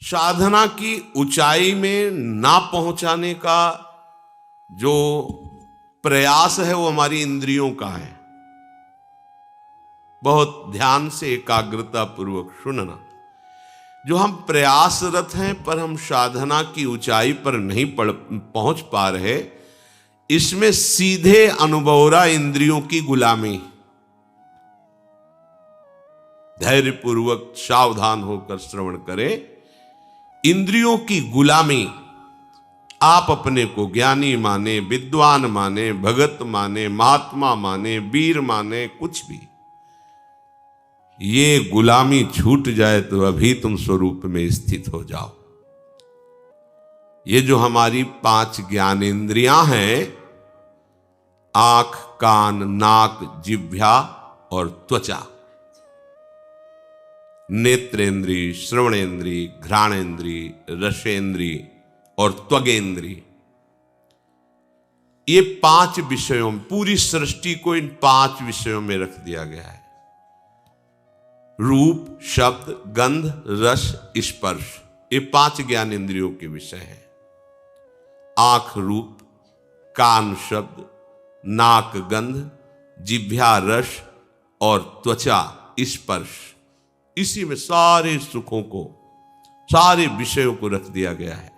साधना की ऊंचाई में ना पहुंचाने का जो प्रयास है वो हमारी इंद्रियों का है। बहुत ध्यान से एकाग्रता पूर्वक सुनना। जो हम प्रयासरत हैं पर हम साधना की ऊंचाई पर नहीं पहुंच पा रहे, इसमें सीधे अनुभव रहा इंद्रियों की गुलामी। धैर्यपूर्वक सावधान होकर श्रवण करें। इंद्रियों की गुलामी, आप अपने को ज्ञानी माने, विद्वान माने, भगत माने, महात्मा माने, वीर माने, कुछ भी, ये गुलामी छूट जाए तो अभी तुम स्वरूप में स्थित हो जाओ। ये जो हमारी 5 ज्ञानेंद्रियां हैं, आंख, कान, नाक, जिह्वा और त्वचा, नेत्रेंद्री, श्रवणेंद्री, घ्राणेंद्री, रसेंद्री और त्वगेंद्री, ये 5 विषयों में, पूरी सृष्टि को इन 5 विषयों में रख दिया गया है। रूप, शब्द, गंध, रस, स्पर्श, ये 5 ज्ञान इंद्रियों के विषय हैं। आंख रूप, कान शब्द, नाक गंध, जिह्वा रस और त्वचा स्पर्श, इसी में सारे सुखों को, सारे विषयों को रख दिया गया है।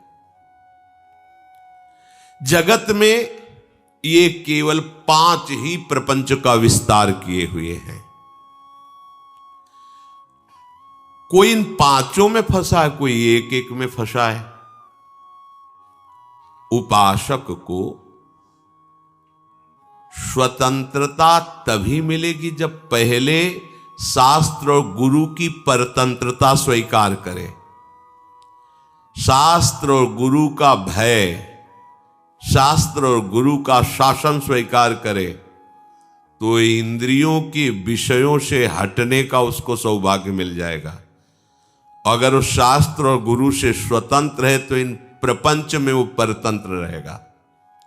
जगत में ये केवल 5 ही प्रपंच का विस्तार किए हुए हैं। कोई इन 5 में फंसा है, कोई एक एक में फंसा है। उपासक को स्वतंत्रता तभी मिलेगी जब पहले शास्त्र और गुरु की परतंत्रता स्वीकार करे। शास्त्र और गुरु का भय, शास्त्र और गुरु का शासन स्वीकार करे तो इंद्रियों के विषयों से हटने का उसको सौभाग्य मिल जाएगा। अगर वो शास्त्र और गुरु से स्वतंत्र है तो इन प्रपंच में वो परतंत्र रहेगा।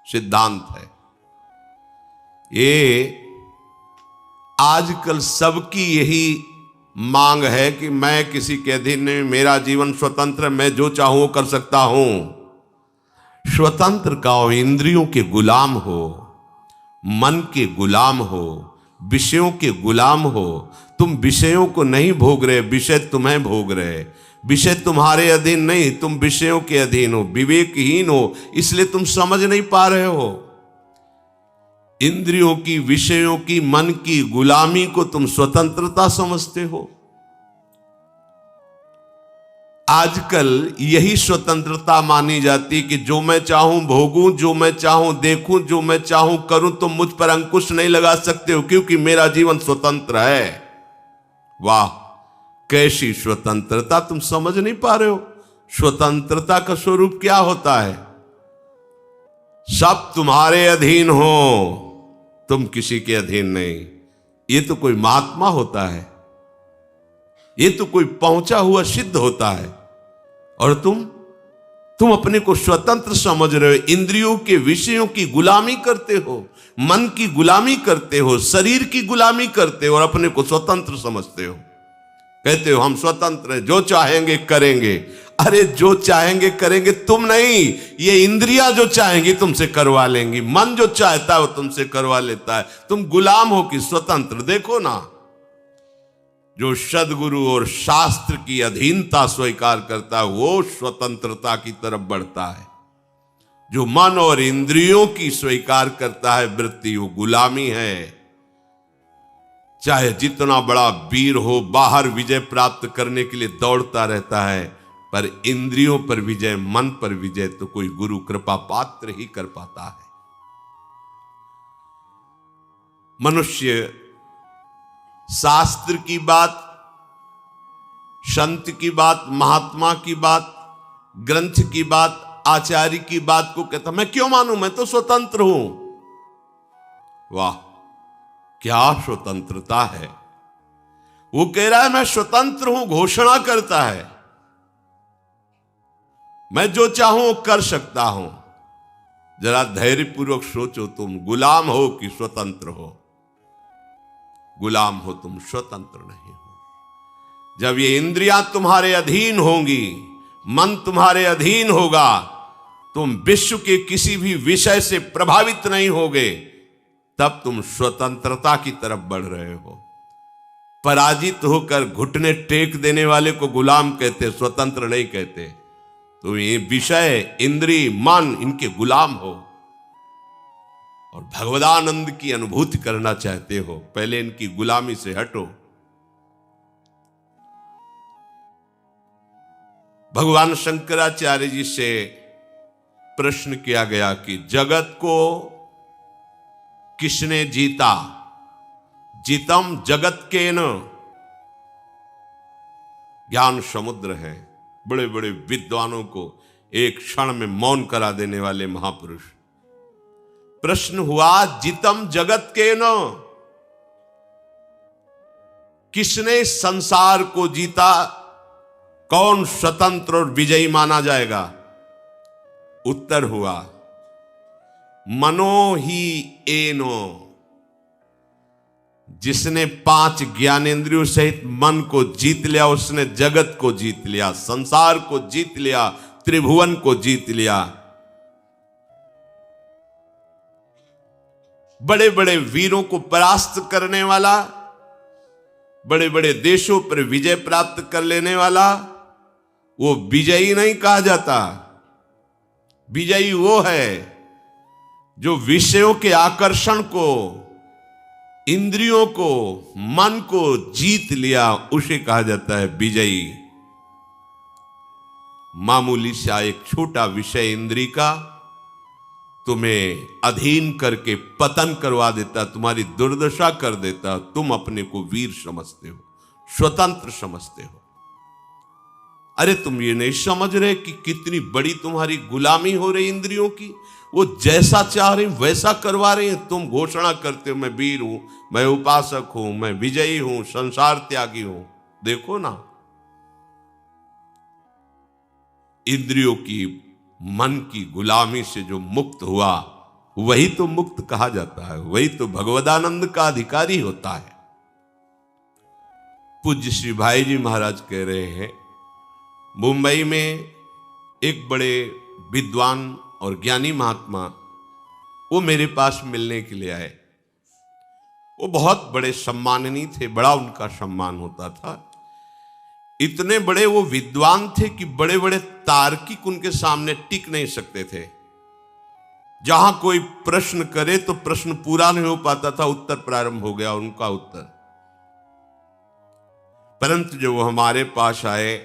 सिद्धांत है ये। आजकल सबकी यही मांग है कि मैं किसी के अधीन नहीं, मेरा जीवन स्वतंत्र, मैं जो चाहूं कर सकता हूं। स्वतंत्र का हो, इंद्रियों के गुलाम हो, मन के गुलाम हो, विषयों के गुलाम हो। तुम विषयों को नहीं भोग रहे, विषय तुम्हें भोग रहे। विषय तुम्हारे अधीन नहीं, तुम विषयों के अधीन हो, विवेकहीन हो, इसलिए तुम समझ नहीं पा रहे हो। इंद्रियों की, विषयों की, मन की गुलामी को तुम स्वतंत्रता समझते हो। आजकल यही स्वतंत्रता मानी जाती कि जो मैं चाहूं भोगूं, जो मैं चाहूं देखूं, जो मैं चाहूं करूं, तुम मुझ पर अंकुश नहीं लगा सकते हो क्योंकि मेरा जीवन स्वतंत्र है। वाह, कैसी स्वतंत्रता! तुम समझ नहीं पा रहे हो स्वतंत्रता का स्वरूप क्या होता है। सब तुम्हारे अधीन हो, तुम किसी के अधीन नहीं। ये तो कोई महात्मा होता है, ये तो कोई पहुंचा हुआ सिद्ध होता है, और तुम अपने को स्वतंत्र समझ रहे हो। इंद्रियों के विषयों की गुलामी करते हो, मन की गुलामी करते हो, शरीर की गुलामी करते हो और अपने को स्वतंत्र समझते हो। कहते हो हम स्वतंत्र हैं, जो चाहेंगे करेंगे। अरे जो चाहेंगे करेंगे तुम नहीं, ये इंद्रियां जो चाहेंगी तुमसे करवा लेंगी। मन जो चाहता है वो तुमसे करवा लेता है। तुम गुलाम हो कि स्वतंत्र? देखो ना, जो सद्गुरु और शास्त्र की अधीनता स्वीकार करता है वो स्वतंत्रता की तरफ बढ़ता है। जो मन और इंद्रियों की स्वीकार करता है वृत्ति, वो गुलामी है। चाहे जितना बड़ा वीर हो, बाहर विजय प्राप्त करने के लिए दौड़ता रहता है, पर इंद्रियों पर विजय, मन पर विजय तो कोई गुरु कृपा पात्र ही कर पाता है। मनुष्य शास्त्र की बात, संत की बात, महात्मा की बात, ग्रंथ की बात, आचार्य की बात को कहता मैं क्यों मानूं, मैं तो स्वतंत्र हूं। वाह, क्या स्वतंत्रता है! वो कह रहा है मैं स्वतंत्र हूं, घोषणा करता है मैं जो चाहूं कर सकता हूं। जरा धैर्यपूर्वक सोचो, तुम गुलाम हो कि स्वतंत्र हो? गुलाम हो तुम, स्वतंत्र नहीं हो। जब ये इंद्रियां तुम्हारे अधीन होंगी, मन तुम्हारे अधीन होगा, तुम विश्व के किसी भी विषय से प्रभावित नहीं होगे, तब तुम स्वतंत्रता की तरफ बढ़ रहे हो। पराजित होकर घुटने टेक देने वाले को गुलाम कहते, स्वतंत्र नहीं कहते। तुम ये विषय, इंद्रिय, मन, इनके गुलाम हो और भगवदानंद की अनुभूति करना चाहते हो, पहले इनकी गुलामी से हटो। भगवान शंकराचार्य जी से प्रश्न किया गया कि जगत को किसने जीता? जीतम जगत के न। ज्ञान समुद्र है, बड़े बड़े विद्वानों को एक क्षण में मौन करा देने वाले महापुरुष। प्रश्न हुआ, जीतम जगत के न, किसने संसार को जीता? कौन स्वतंत्र और विजयी माना जाएगा? उत्तर हुआ, मनो ही एनो। जिसने 5 ज्ञानेंद्रियों सहित मन को जीत लिया, उसने जगत को जीत लिया, संसार को जीत लिया, त्रिभुवन को जीत लिया। बड़े बड़े वीरों को परास्त करने वाला, बड़े बड़े देशों पर विजय प्राप्त कर लेने वाला, वो विजयी नहीं कहा जाता। विजयी वो है जो विषयों के आकर्षण को, इंद्रियों को, मन को जीत लिया, उसे कहा जाता है विजयी। मामूली सा एक छोटा विषय इंद्री का तुम्हें अधीन करके पतन करवा देता, तुम्हारी दुर्दशा कर देता। तुम अपने को वीर समझते हो, स्वतंत्र समझते हो। अरे तुम ये नहीं समझ रहे कि कितनी बड़ी तुम्हारी गुलामी हो रही इंद्रियों की। वो जैसा चाह रही वैसा करवा रहे हैं। तुम घोषणा करते हो मैं वीर हूं, मैं उपासक हूं, मैं विजयी हूं, संसार त्यागी हूं। देखो ना, इंद्रियों की, मन की गुलामी से जो मुक्त हुआ, वही तो मुक्त कहा जाता है, वही तो भगवदानंद का अधिकारी होता है। पूज्य श्री भाई जी महाराज कह रहे हैं, मुंबई में एक बड़े विद्वान और ज्ञानी महात्मा, वो मेरे पास मिलने के लिए आए। वो बहुत बड़े सम्माननीय थे, बड़ा उनका सम्मान होता था। इतने बड़े वो विद्वान थे कि बड़े बड़े तार्किक उनके सामने टिक नहीं सकते थे। जहां कोई प्रश्न करे तो प्रश्न पूरा नहीं हो पाता था, उत्तर प्रारंभ हो गया उनका उत्तर। परंतु जब वो हमारे पास आए,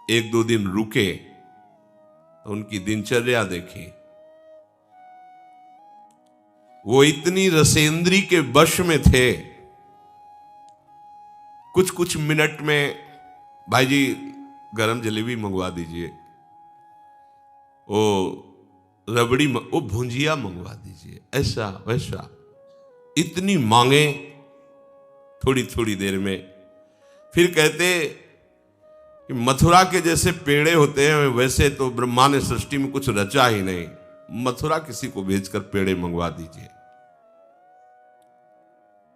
1-2 दिन रुके, तो उनकी दिनचर्या देखी। वो इतनी रसेंद्री के वश में थे, कुछ कुछ मिनट में भाई जी गरम जलेबी मंगवा दीजिए, वो रबड़ी, वो भुंजिया मंगवा दीजिए, ऐसा वैसा, इतनी मांगे थोड़ी थोड़ी देर में। फिर कहते कि मथुरा के जैसे पेड़े होते हैं, वैसे तो ब्रह्मा ने सृष्टि में कुछ रचा ही नहीं, मथुरा किसी को भेजकर पेड़े मंगवा दीजिए।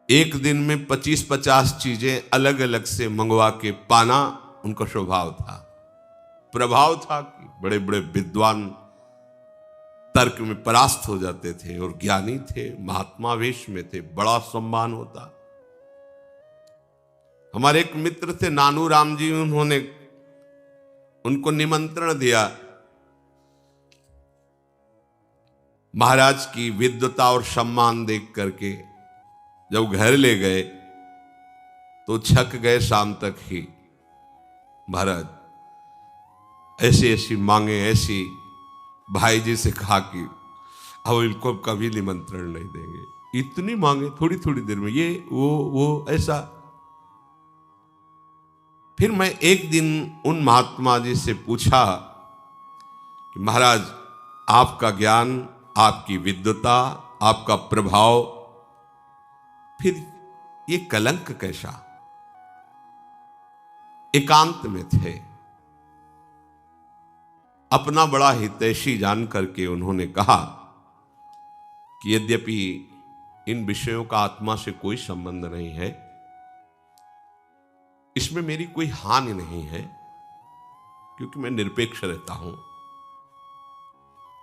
एक दिन में 25-50 चीजें अलग अलग से मंगवा के पाना उनका स्वभाव था, प्रभाव था कि बड़े बड़े विद्वान तर्क में परास्त हो जाते थे और ज्ञानी थे, महात्मा वेश में थे, बड़ा सम्मान होता। हमारे एक मित्र थे नानू राम जी, उन्होंने उनको निमंत्रण दिया। महाराज की विद्वता और सम्मान देख करके जब घर ले गए तो छक गए शाम तक ही। महाराज ऐसी ऐसी मांगे, ऐसी भाई जी से कहा कि अब इनको कभी निमंत्रण नहीं देंगे। इतनी मांगे थोड़ी थोड़ी देर में, ये वो ऐसा। फिर मैं एक दिन उन महात्मा जी से पूछा कि महाराज आपका ज्ञान, आपकी विद्वता, आपका प्रभाव, फिर ये कलंक कैसा? एकांत में थे, अपना बड़ा हितैषी जान करके उन्होंने कहा कि यद्यपि इन विषयों का आत्मा से कोई संबंध नहीं है, इसमें मेरी कोई हानि नहीं है, क्योंकि मैं निरपेक्ष रहता हूं।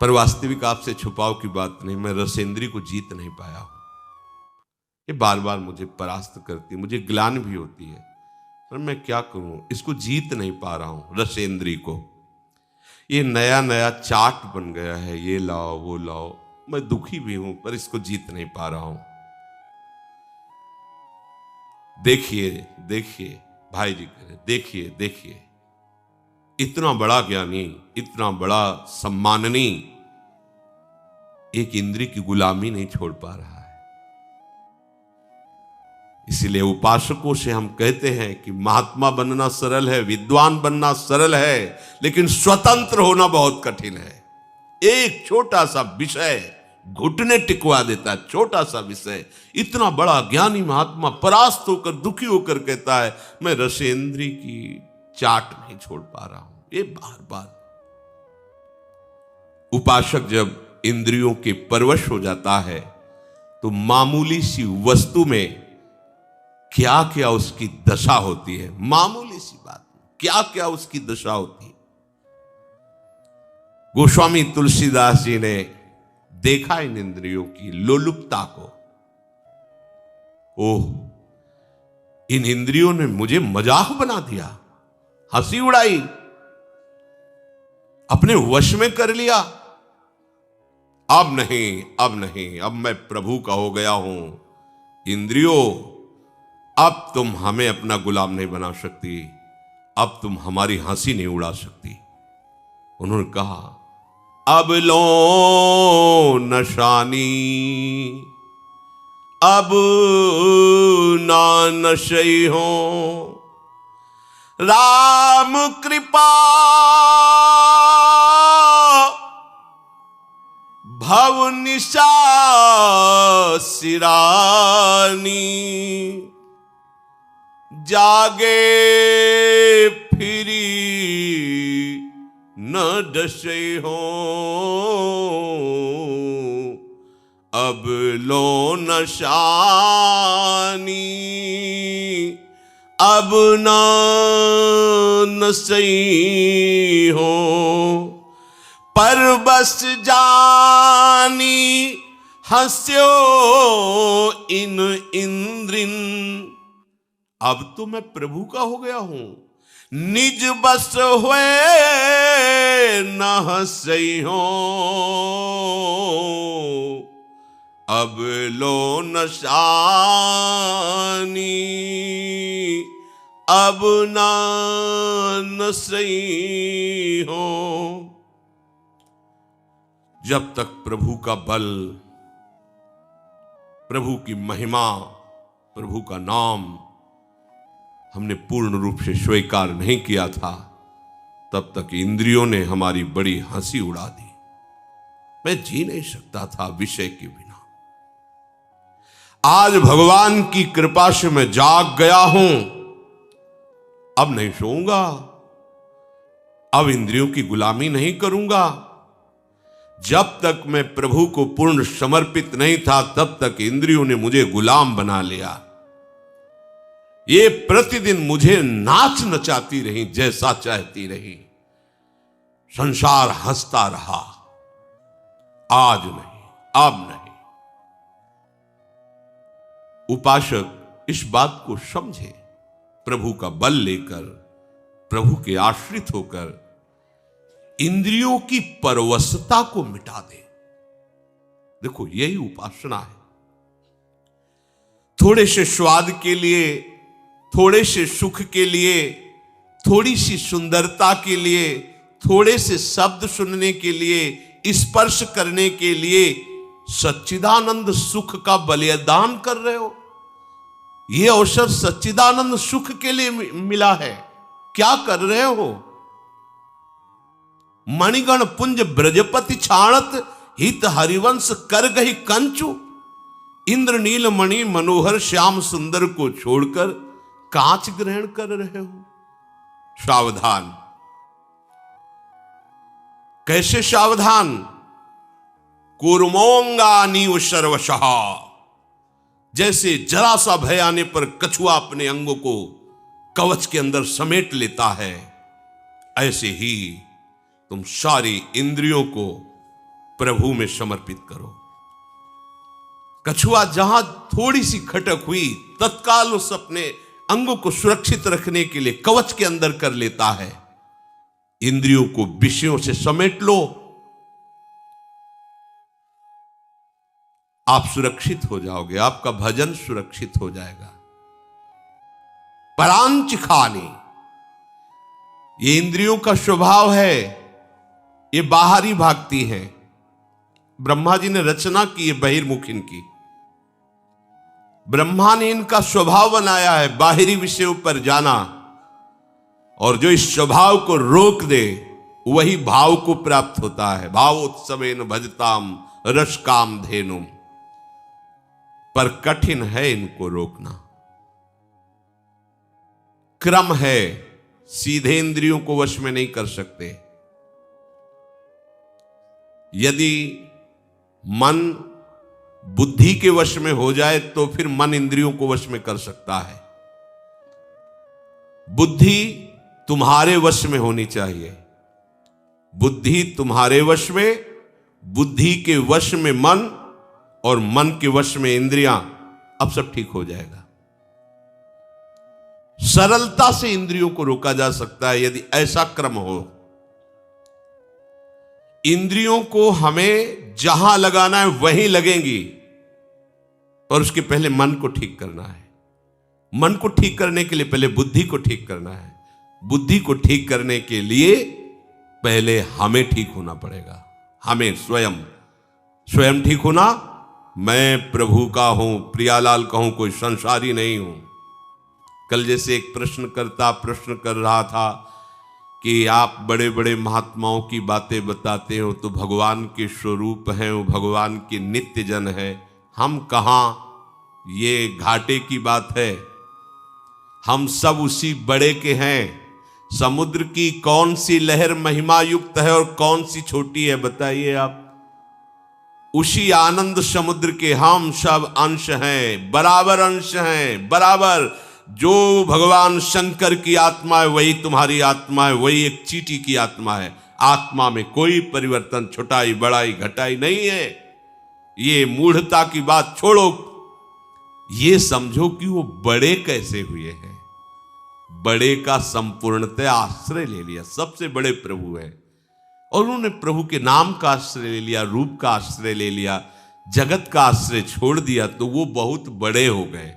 पर वास्तविक आपसे छुपाव की बात नहीं, मैं रसेंद्री को जीत नहीं पाया हूं। ये बार बार मुझे परास्त करती, मुझे ग्लानि भी होती है, पर मैं क्या करूं, इसको जीत नहीं पा रहा हूं रसेंद्री को। ये नया नया चाट बन गया है, ये लाओ वो लाओ, मैं दुखी भी हूं पर इसको जीत नहीं पा रहा हूं। देखिए देखिए भाई जी कह रहे, देखिए देखिए, इतना बड़ा ज्ञानी, इतना बड़ा सम्माननीय एक इंद्री की गुलामी नहीं छोड़ पा रहा है। इसीलिए उपासकों से हम कहते हैं कि महात्मा बनना सरल है, विद्वान बनना सरल है, लेकिन स्वतंत्र होना बहुत कठिन है। एक छोटा सा विषय घुटने टिकवा देता है, छोटा सा विषय। इतना बड़ा ज्ञानी महात्मा परास्त होकर दुखी होकर कहता है मैं रसेंद्री की चाट नहीं छोड़ पा रहा हूं। ये बार बार उपासक जब इंद्रियों के परवश हो जाता है तो मामूली सी वस्तु में क्या क्या उसकी दशा होती है, मामूली सी बात क्या क्या उसकी दशा होती है। गोस्वामी तुलसीदास जी ने देखा इन इंद्रियों की लोलुपता को। ओह, इन इंद्रियों ने मुझे मजाक बना दिया, हंसी उड़ाई, अपने वश में कर लिया। अब नहीं, अब नहीं, अब मैं प्रभु का हो गया हूं। इंद्रियों, अब तुम हमें अपना गुलाम नहीं बना सकती, अब तुम हमारी हंसी नहीं उड़ा सकती। उन्होंने कहा अब लो नशानी, अब ना नशई हो, राम कृपा भव निशा सिरानी, जागे फिरी न डसे हो, अब लो नशानी, अब न नसई हो, पर बस जानी हंस्यो इन इंद्रिन। अब तो मैं प्रभु का हो गया हूं, निज बस हुए न हंसई हो, अब लो नशानी, अब ना नसई हो। जब तक प्रभु का बल, प्रभु की महिमा, प्रभु का नाम हमने पूर्ण रूप से स्वीकार नहीं किया था, तब तक इंद्रियों ने हमारी बड़ी हंसी उड़ा दी। मैं जी नहीं सकता था विषय के बिना। आज भगवान की कृपा से मैं जाग गया हूं, अब नहीं सोऊंगा, अब इंद्रियों की गुलामी नहीं करूंगा। जब तक मैं प्रभु को पूर्ण समर्पित नहीं था, तब तक इंद्रियों ने मुझे गुलाम बना लिया। ये प्रतिदिन मुझे नाच नचाती रही, जैसा चाहती रही। संसार हंसता रहा। आज नहीं, अब नहीं। उपासक इस बात को समझे, प्रभु का बल लेकर, प्रभु के आश्रित होकर इंद्रियों की परवशता को मिटा दे। देखो, यही उपासना है। थोड़े से स्वाद के लिए, थोड़े से सुख के लिए, थोड़ी सी सुंदरता के लिए, थोड़े से शब्द सुनने के लिए, स्पर्श करने के लिए सच्चिदानंद सुख का बलिदान कर रहे हो। यह अवसर सच्चिदानंद सुख के लिए मिला है, क्या कर रहे हो? मणिगण पुंज ब्रजपति छाणत, हित हरिवंश कर गही कंचु। इंद्र नील मणि मनोहर श्याम सुंदर को छोड़कर कांच ग्रहण कर रहे हो। सावधान। कैसे सावधान? कूर्मोंगानीव सर्वशः। जैसे जरा सा भय आने पर कछुआ अपने अंगों को कवच के अंदर समेट लेता है, ऐसे ही तुम सारी इंद्रियों को प्रभु में समर्पित करो। कछुआ जहां थोड़ी सी खटक हुई, तत्काल उस अपने अंगों को सुरक्षित रखने के लिए कवच के अंदर कर लेता है। इंद्रियों को विषयों से समेट लो, आप सुरक्षित हो जाओगे, आपका भजन सुरक्षित हो जाएगा। परांच खानी, ये इंद्रियों का स्वभाव है, ये बाहरी भागती हैं। ब्रह्मा जी ने रचना की है बहिर्मुख इनकी। ब्रह्मा ने इनका स्वभाव बनाया है बाहरी विषयों पर जाना, और जो इस स्वभाव को रोक दे वही भाव को प्राप्त होता है। भावोत्सवेन भजताम रस काम धेनुम, पर कठिन है इनको रोकना। क्रम है, सीधे इंद्रियों को वश में नहीं कर सकते। यदि मन बुद्धि के वश में हो जाए तो फिर मन इंद्रियों को वश में कर सकता है। बुद्धि तुम्हारे वश में होनी चाहिए, बुद्धि तुम्हारे वश में, बुद्धि के वश में मन, और मन के वश में इंद्रियां, अब सब ठीक हो जाएगा। सरलता से इंद्रियों को रोका जा सकता है यदि ऐसा क्रम हो। इंद्रियों को हमें जहां लगाना है वहीं लगेंगी, और उसके पहले मन को ठीक करना है। मन को ठीक करने के लिए पहले बुद्धि को ठीक करना है। बुद्धि को ठीक करने के लिए पहले हमें ठीक होना पड़ेगा। हमें स्वयं ठीक होना। मैं प्रभु का हूं, प्रियालाल का हूं, कोई संसारी नहीं हूं। कल जैसे एक प्रश्नकर्ता प्रश्न कर रहा था कि आप बड़े बड़े महात्माओं की बातें बताते हो तो भगवान के स्वरूप हैं, वो भगवान के नित्य जन है, हम कहां? ये घाटे की बात है। हम सब उसी बड़े के हैं। समुद्र की कौन सी लहर महिमा युक्त है और कौन सी छोटी है, बताइए आप? उसी आनंद समुद्र के हम सब अंश हैं, बराबर अंश हैं, बराबर। जो भगवान शंकर की आत्मा है वही तुम्हारी आत्मा है, वही एक चींटी की आत्मा है। आत्मा में कोई परिवर्तन, छोटाई बड़ाई घटाई नहीं है। ये मूढ़ता की बात छोड़ो, ये समझो कि वो बड़े कैसे हुए हैं। बड़े का संपूर्णतः आश्रय ले लिया, सबसे बड़े प्रभु है, और उन्होंने प्रभु के नाम का आश्रय ले लिया, रूप का आश्रय ले लिया, जगत का आश्रय छोड़ दिया, तो वो बहुत बड़े हो गए।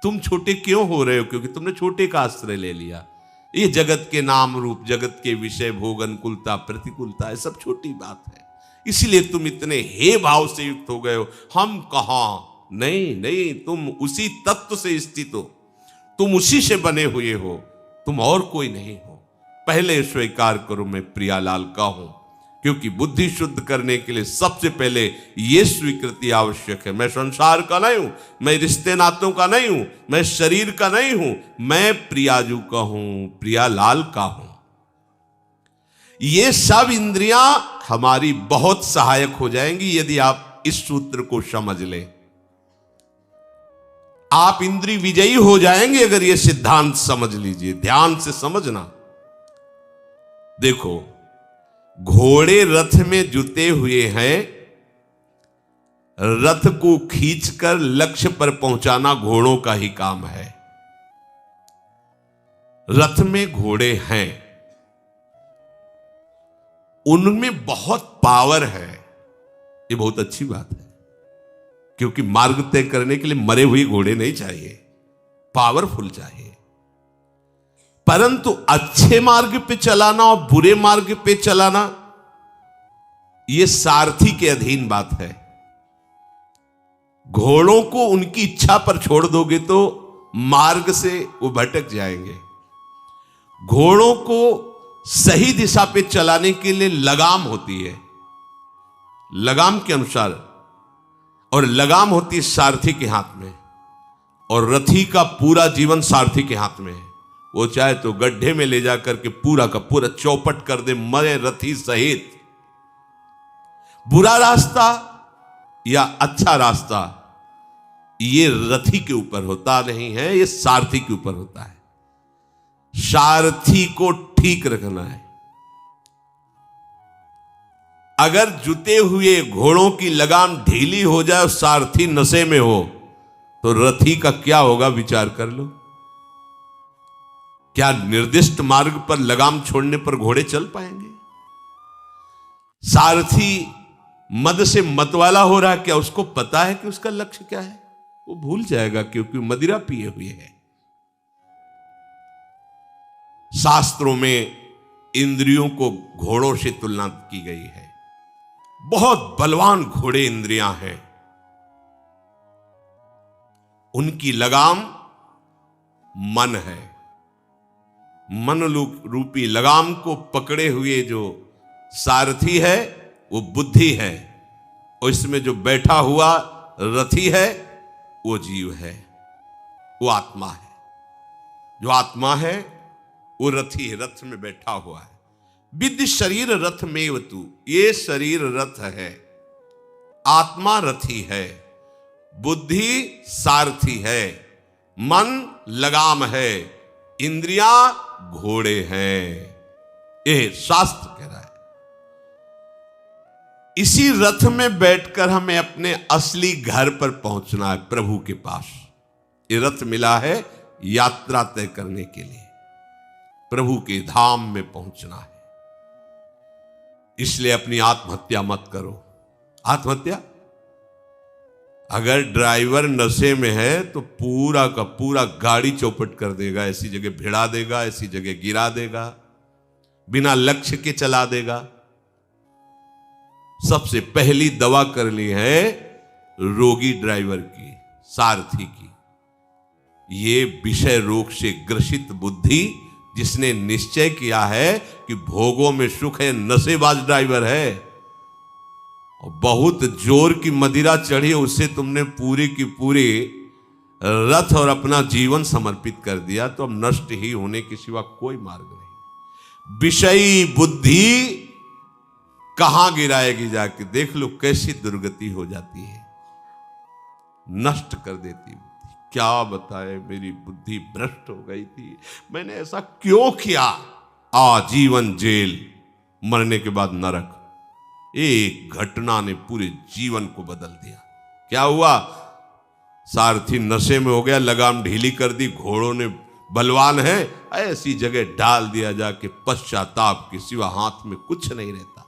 तुम छोटे क्यों हो रहे हो? क्योंकि तुमने छोटे का आश्रय ले लिया। ये जगत के नाम रूप, जगत के विषय, भोग, अनुकूलता, प्रतिकूलता, ये सब छोटी बात है। इसीलिए तुम इतने हे भाव से युक्त हो गए हो। हम कहां? नहीं, तुम उसी तत्व से स्थित हो, तुम उसी से बने हुए हो, तुम और कोई नहीं हो। पहले स्वीकार करो मैं प्रियालाल का हूं, क्योंकि बुद्धि शुद्ध करने के लिए सबसे पहले यह स्वीकृति आवश्यक है। मैं संसार का नहीं हूं, मैं रिश्ते नातों का नहीं हूं, मैं शरीर का नहीं हूं, मैं प्रियाजू का हूं, प्रियालाल का हूं। ये सब इंद्रियां हमारी बहुत सहायक हो जाएंगी यदि आप इस सूत्र को समझ लें। आप इंद्रिय विजयी हो जाएंगे अगर ये सिद्धांत समझ लीजिए। ध्यान से समझना। देखो, घोड़े रथ में जुते हुए हैं, रथ को खींचकर लक्ष्य पर पहुंचाना घोड़ों का ही काम है। रथ में घोड़े हैं, उनमें बहुत पावर है, ये बहुत अच्छी बात है, क्योंकि मार्ग तय करने के लिए मरे हुए घोड़े नहीं चाहिए, पावरफुल चाहिए। परंतु अच्छे मार्ग पे चलाना और बुरे मार्ग पे चलाना, यह सारथी के अधीन बात है। घोड़ों को उनकी इच्छा पर छोड़ दोगे तो मार्ग से वो भटक जाएंगे। घोड़ों को सही दिशा पे चलाने के लिए लगाम होती है, लगाम के अनुसार, और लगाम होती है सारथी के हाथ में, और रथी का पूरा जीवन सारथी के हाथ में है। वो चाहे तो गड्ढे में ले जाकर के पूरा का पूरा चौपट कर दे, मरे रथी सहित। बुरा रास्ता या अच्छा रास्ता ये रथी के ऊपर होता नहीं है, ये सारथी के ऊपर होता है। सारथी को ठीक रखना है। अगर जुते हुए घोड़ों की लगाम ढीली हो जाए और सारथी नशे में हो तो रथी का क्या होगा, विचार कर लो। क्या निर्दिष्ट मार्ग पर लगाम छोड़ने पर घोड़े चल पाएंगे? सारथी मद से मतवाला हो रहा है, क्या उसको पता है कि उसका लक्ष्य क्या है? वो भूल जाएगा क्योंकि मदिरा पिए हुए है। शास्त्रों में इंद्रियों को घोड़ों से तुलना की गई है। बहुत बलवान घोड़े इंद्रियां हैं, उनकी लगाम मन है। मन रूपी लगाम को पकड़े हुए जो सारथी है वो बुद्धि है, और इसमें जो बैठा हुआ रथी है वो जीव है, वो आत्मा है। जो आत्मा है वो रथी है, रथ में बैठा हुआ है। विद्य शरीर रथ में वतु, ये शरीर रथ है, आत्मा रथी है, बुद्धि सारथी है, मन लगाम है, इंद्रियां घोड़े हैं। ये शास्त्र कह रहा है। इसी रथ में बैठकर हमें अपने असली घर पर पहुंचना है, प्रभु के पास। ये रथ मिला है यात्रा तय करने के लिए, प्रभु के धाम में पहुंचना है। इसलिए अपनी आत्महत्या मत करो। आत्महत्या, अगर ड्राइवर नशे में है तो पूरा का पूरा गाड़ी चौपट कर देगा, ऐसी जगह भिड़ा देगा, ऐसी जगह गिरा देगा, बिना लक्ष्य के चला देगा। सबसे पहली दवा करनी है रोगी ड्राइवर की, सारथी की। ये विषय रोग से ग्रसित बुद्धि, जिसने निश्चय किया है कि भोगों में सुख है, नशेबाज ड्राइवर है, और बहुत जोर की मदिरा चढ़ी, उससे तुमने पूरी की पूरी रथ और अपना जीवन समर्पित कर दिया, तो अब नष्ट ही होने के सिवा कोई मार्ग नहीं। विषयी बुद्धि कहां गिराएगी जाके, देख लो कैसी दुर्गति हो जाती है, नष्ट कर देती बुद्धि। क्या बताए, मेरी बुद्धि भ्रष्ट हो गई थी, मैंने ऐसा क्यों किया। आजीवन जेल, मरने के बाद नरक। एक घटना ने पूरे जीवन को बदल दिया। क्या हुआ? सारथी नशे में हो गया, लगाम ढीली कर दी, घोड़ों ने बलवान है, ऐसी जगह डाल दिया जाके पश्चाताप के सिवा हाथ में कुछ नहीं रहता।